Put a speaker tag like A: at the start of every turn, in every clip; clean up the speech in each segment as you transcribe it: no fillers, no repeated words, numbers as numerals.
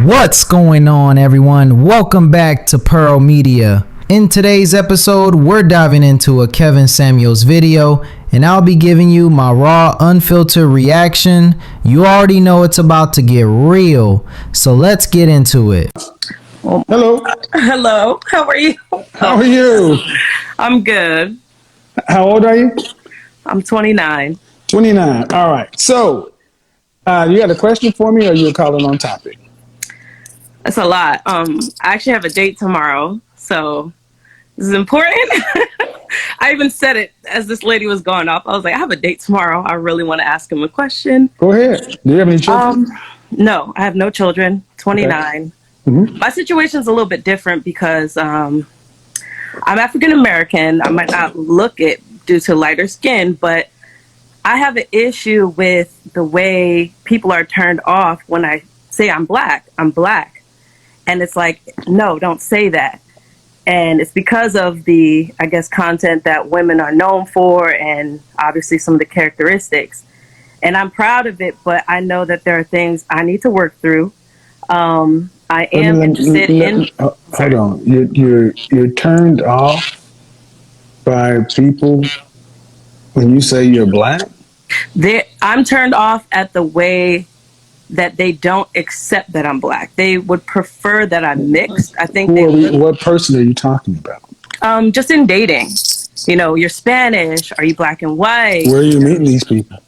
A: What's going on, everyone? Welcome back to Pearl Media. In today's episode, we're diving into a Kevin Samuels video, and I'll be giving you my raw, unfiltered reaction. You already know it's about to get real, so let's get into it.
B: Hello.
C: Hello. How are you?
B: How are you?
C: I'm good.
B: How old are you?
C: I'm 29.
B: 29. All right. So, you got a question for me, or you calling on topic?
C: That's a lot. I actually have a date tomorrow, so this is important. I even said it as this lady was going off. I was like, I have a date tomorrow. I really want to ask him a question.
B: Go ahead. Do you have any children?
C: No, I have no children. 29.
B: Okay. Mm-hmm.
C: My situation's a little bit different because I'm African American. I might not look it due to lighter skin, but I have an issue with the way people are turned off when I say I'm black. I'm black. And it's like, no, don't say that. And it's because of the, I guess, content that women are known for and obviously some of the characteristics. And I'm proud of it, but I know that there are things I need to work through. I am interested in...
B: Hold on. You're turned off by people when you say you're black?
C: I'm turned off at the way that they don't accept that I'm black. They would prefer that I'm mixed. I think
B: What person are you talking about?
C: just in dating. You know, you're Spanish. Are you black and white?
B: Where are you meeting these people?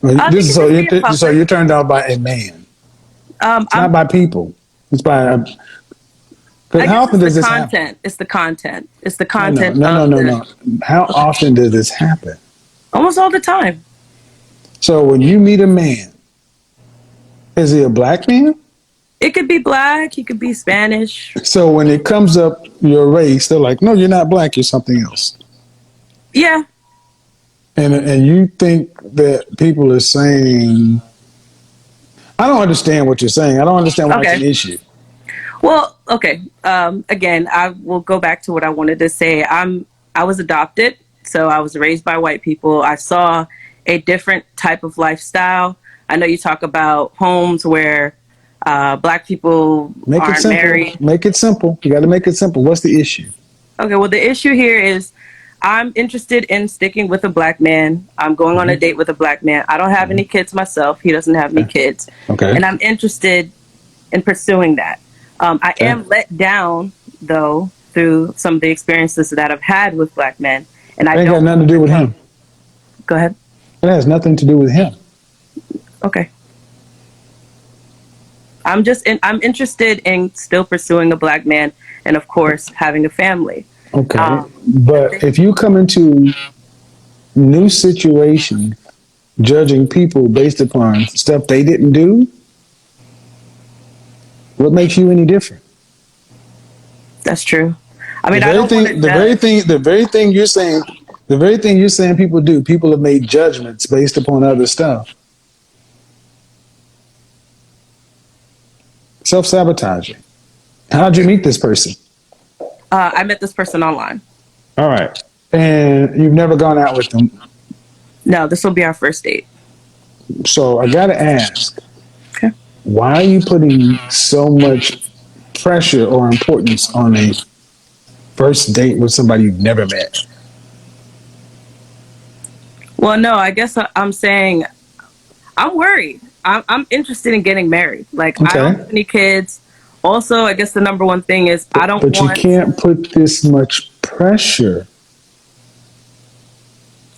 B: So you're turned off by a man. It's not by people. It's by... How often does this happen?
C: It's the content. It's the content.
B: No. How often does this happen?
C: Almost all the time.
B: So when you meet a man, is he a black man?
C: It could be black. He could be Spanish.
B: So when it comes up your race, they're like, no, you're not black. You're something else.
C: Yeah.
B: And you think that people are saying... I don't understand what you're saying. I don't understand why it's an issue.
C: Well, okay. Again, I will go back to what I wanted to say. I was adopted, so I was raised by white people. I saw a different type of lifestyle. I know you talk about homes where black people aren't married.
B: Make it simple. You got to make it simple. What's the issue?
C: Okay, well, the issue here is I'm interested in sticking with a black man. I'm going on a date with a black man. I don't have any kids myself. He doesn't have any kids.
B: Okay.
C: And I'm interested in pursuing that. I am let down, though, through some of the experiences that I've had with black men. And I
B: ain't got nothing to do with him.
C: Go ahead.
B: It has nothing to do with him.
C: Okay. I'm interested in still pursuing a black man and, of course, having a family.
B: Okay. But if you come into new situations judging people based upon stuff they didn't do, what makes you any different?
C: That's true. I mean,
B: the very thing you're saying people do, people have made judgments based upon other stuff. Self-sabotaging. How'd you meet this person?
C: I met this person online.
B: All right. And you've never gone out with them?
C: No, this will be our first date.
B: So I got to ask,
C: okay,
B: why are you putting so much pressure or importance on a first date with somebody you've never met?
C: Well, no, I guess I'm saying I'm worried. I'm interested in getting married. Like, I don't have any kids. Also, I guess the number one thing is
B: But you can't put this much pressure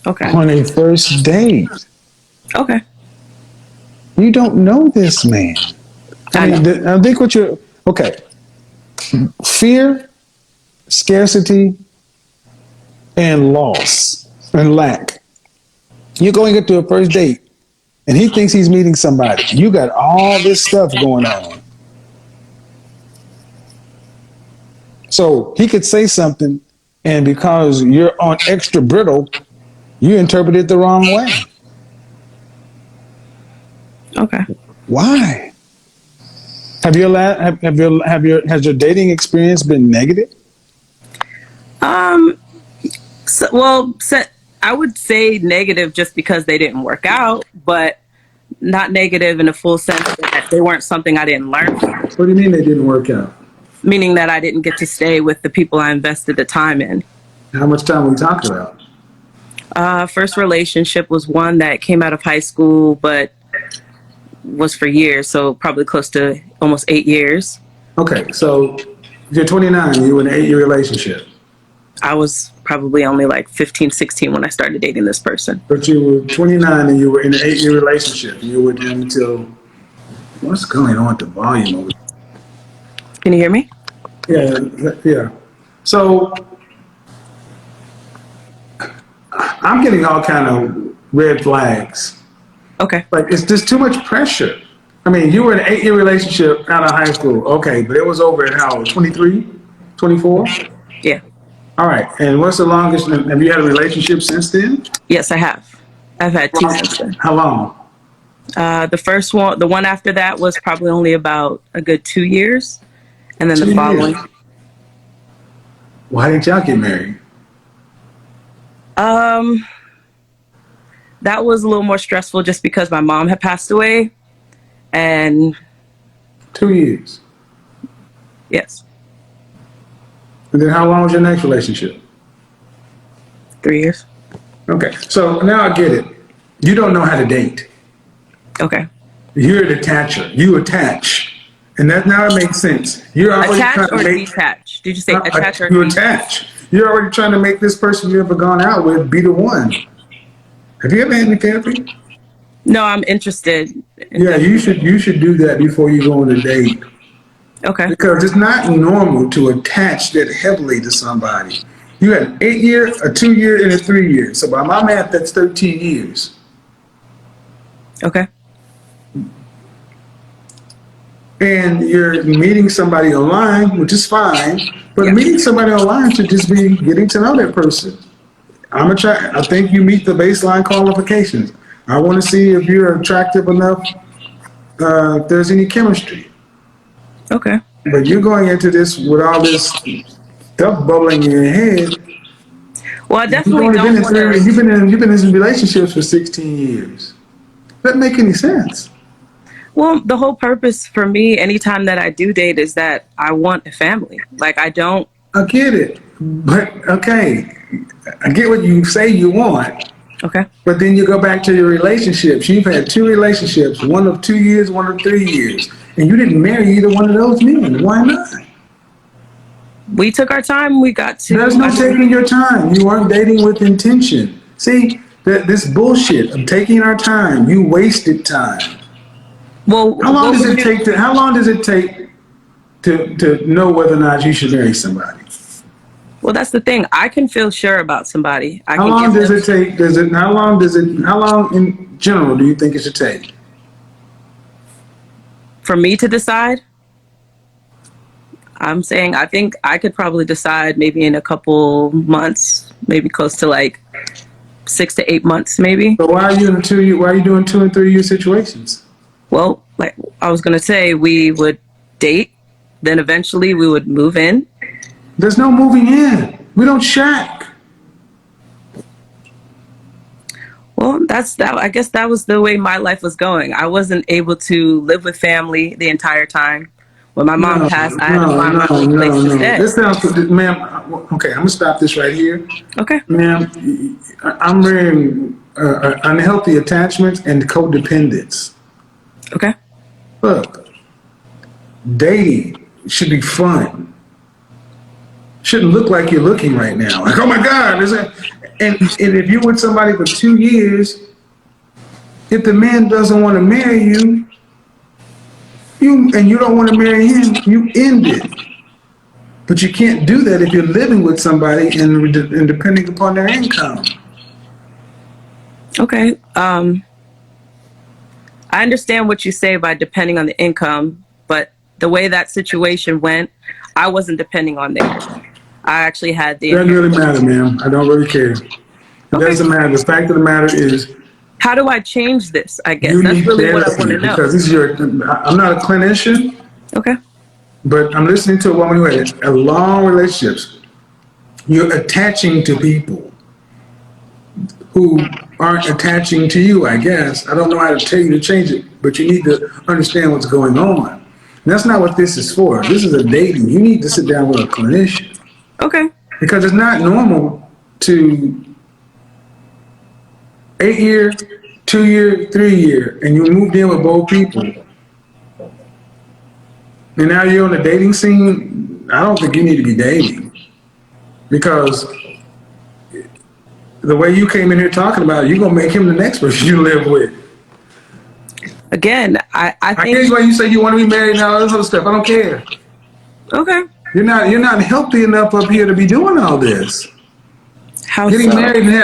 B: on a first date.
C: Okay.
B: You don't know this man. I think what you're... Okay. Fear, scarcity, and loss, and lack. You're going into a first date, and he thinks he's meeting somebody. You got all this stuff going on. So he could say something, and because you're on extra brittle, you interpret it the wrong way.
C: Okay.
B: Why? Has your dating experience been negative?
C: I would say negative just because they didn't work out, but not negative in the full sense that they weren't something I didn't learn from,
B: What do you mean they didn't work out?
C: meaning that I didn't get to stay with the people I invested the time in.
B: How much time are we talking about?
C: First relationship was one that came out of high school, but was for years, so probably close to almost 8 years.
B: Okay, so you're 29, you were in an 8-year relationship.
C: I was probably only like 15, 16 when I started dating this person.
B: But you were 29 and you were in an 8-year relationship. You were with him until, what's going on with the volume over
C: Can you hear me?
B: there? Yeah. So I'm getting all kind of red flags.
C: Okay.
B: Like, it's just too much pressure. I mean, you were in an 8-year relationship out of high school. Okay, but it was over at how, 23, 24?
C: Yeah.
B: All right, and what's the longest, have you had a relationship since then?
C: Yes, I have. I've had two since then.
B: How long?
C: The first one, the one after that was probably only about a good 2 years. And then
B: 2
C: the following.
B: years. Why didn't y'all get married?
C: That was a little more stressful just because my mom had passed away. And
B: 2 years.
C: yes,
B: And then how long was your next relationship?
C: 3 years.
B: Okay, so now I get it. You don't know how to date.
C: Okay.
B: You're an attacher. You attach. And that now it makes sense. You're already
C: Attach
B: trying
C: or
B: to make,
C: detach? Did you say attach or
B: you
C: detach?
B: attach. You're already trying to make this person you ever gone out with be the one. Have you ever had any therapy?
C: No, I'm interested.
B: Yeah, you should do that before you go on a date.
C: Okay.
B: Because it's not normal to attach that heavily to somebody. You had an 8-year, a 2-year, and a 3-year. So by my math, that's 13 years.
C: Okay.
B: And you're meeting somebody online, which is fine, but
C: Yeah.
B: meeting somebody online should just be getting to know that person. I think you meet the baseline qualifications. I want to see if you're attractive enough, if there's any chemistry.
C: Okay.
B: But you're going into this with all this stuff bubbling in your head.
C: Well, I
B: You've
C: definitely
B: only
C: don't
B: been in
C: want to.
B: you've been in relationships for 16 years. Doesn't make any sense.
C: Well, the whole purpose for me, anytime that I do date, is that I want a family. Like, I don't.
B: I get it, but okay, I get what you say you want.
C: Okay.
B: But then you go back to your relationships. You've had 2 relationships, one of 2 years, one of 3 years, and you didn't marry either one of those men. Why not?
C: We took our time. We got to.
B: There's no taking your time. You aren't dating with intention. See, this bullshit of taking our time, you wasted time.
C: Well,
B: How long does it take to know whether or not you should marry somebody?
C: Well, that's the thing. I can feel sure about somebody.
B: How long does it take? How long in general do you think it should take?
C: For me to decide? I'm saying I think I could probably decide maybe in a couple months, maybe close to like 6 to 8 months, maybe.
B: So why are you why are you doing 2 and 3 year situations?
C: Well, like I was gonna say, we would date, then eventually we would move in.
B: There's no moving in. We don't shack.
C: Well, that's that. I guess that was the way my life was going. I wasn't able to live with family the entire time. When my mom passed, I had to find my own place to stay.
B: This sounds, ma'am. Okay, I'm gonna stop this right here.
C: Okay.
B: Ma'am, I'm very unhealthy attachments and codependence.
C: Okay.
B: Look, dating should be fun. Shouldn't look like you're looking right now. Like, oh my God, and if you're with somebody for 2 years, if the man doesn't want to marry you, and you don't want to marry him, you end it. But you can't do that if you're living with somebody and depending upon their income.
C: Okay. I understand what you say by depending on the income, but the way that situation went, I wasn't depending on their income. I actually had the.
B: Doesn't really matter, ma'am. I don't really care. It doesn't matter. The fact of the matter is,
C: how do I change this? I guess that's really what I want to know.
B: Because I'm not a clinician.
C: Okay.
B: But I'm listening to a woman who had a long relationships. You're attaching to people who aren't attaching to you, I guess. I don't know how to tell you to change it, but you need to understand what's going on. And that's not what this is for. This is a dating. You need to sit down with a clinician.
C: Okay.
B: Because it's not normal to 8-year, 2-year, 3-year, and you moved in with both people. And now you're on the dating scene. I don't think you need to be dating. Because the way you came in here talking about it, you're going to make him the next person you live with.
C: Again, I think...
B: I guess why you say you want to be married and all this other stuff. I don't care.
C: Okay.
B: You're not healthy enough up here to be doing all this.
C: How
B: Getting
C: so?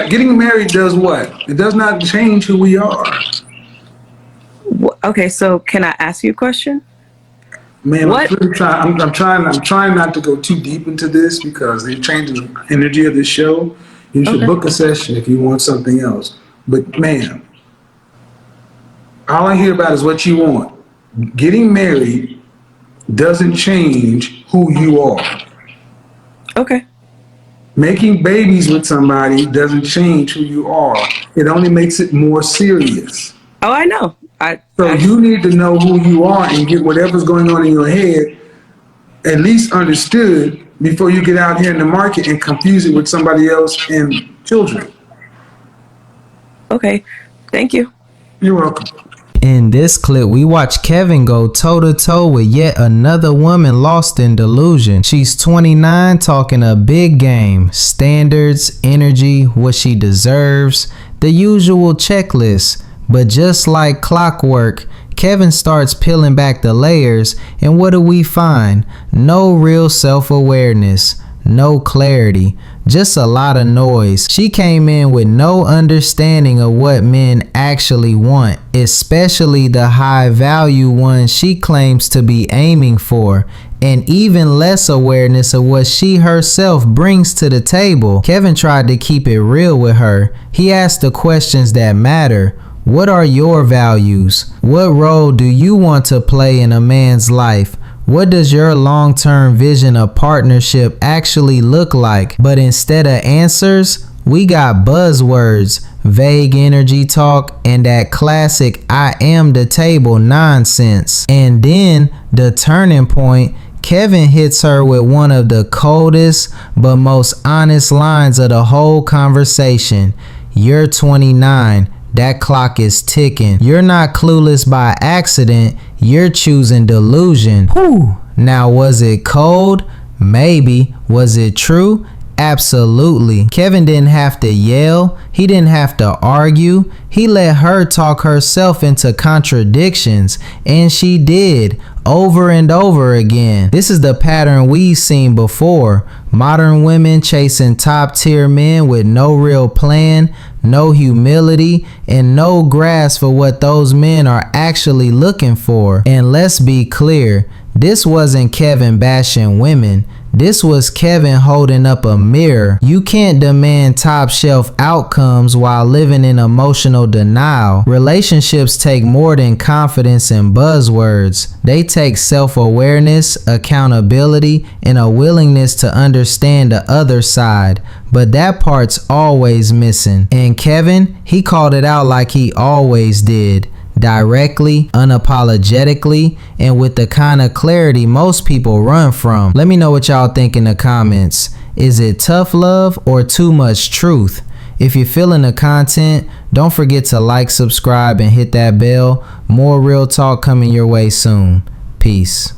B: getting married does what? It does not change who we are.
C: Okay, so can I ask you a question?
B: Man, I'm trying not to go too deep into this because they're changing the energy of this show. You should book a session if you want something else. But man, all I hear about is what you want. Getting married doesn't change who you are.
C: Okay.
B: Making babies with somebody doesn't change who you are. It only makes it more serious.
C: Oh, I know.
B: You need to know who you are and get whatever's going on in your head at least understood before you get out here in the market and confuse it with somebody else and children.
C: Okay. Thank you.
B: You're welcome.
A: In this clip, we watch Kevin go toe-to-toe with yet another woman lost in delusion. She's 29, talking a big game. Standards, energy, what she deserves, the usual checklist. But just like clockwork, Kevin starts peeling back the layers, and what do we find? No real self-awareness. No clarity, just a lot of noise. She came in with no understanding of what men actually want, especially the high value ones she claims to be aiming for, and even less awareness of what she herself brings to the table. Kevin tried to keep it real with her. He asked the questions that matter. What are your values? What role do you want to play in a man's life? What does your long-term vision of partnership actually look like? But instead of answers, we got buzzwords, vague energy talk, and that classic I am the table nonsense. And then the turning point, Kevin hits her with one of the coldest but most honest lines of the whole conversation. You're 29. That clock is ticking. You're not clueless by accident. You're choosing delusion. Whew. Now, was it cold? Maybe. Was it true? Absolutely. Kevin didn't have to yell. He didn't have to argue. He let her talk herself into contradictions, and she did, over and over again. This is the pattern we've seen before. Modern women chasing top-tier men with no real plan, no humility, and no grasp for what those men are actually looking for. And let's be clear, this wasn't Kevin bashing women. This was Kevin holding up a mirror. You can't demand top shelf outcomes while living in emotional denial. Relationships take more than confidence and buzzwords. They take self-awareness, accountability, and a willingness to understand the other side. But that part's always missing. And Kevin, he called it out like he always did. Directly, unapologetically, and with the kind of clarity most people run from. Let me know what y'all think in the comments. Is it tough love or too much truth? If you're feeling the content, don't forget to like, subscribe, and hit that bell. More real talk coming your way soon. Peace.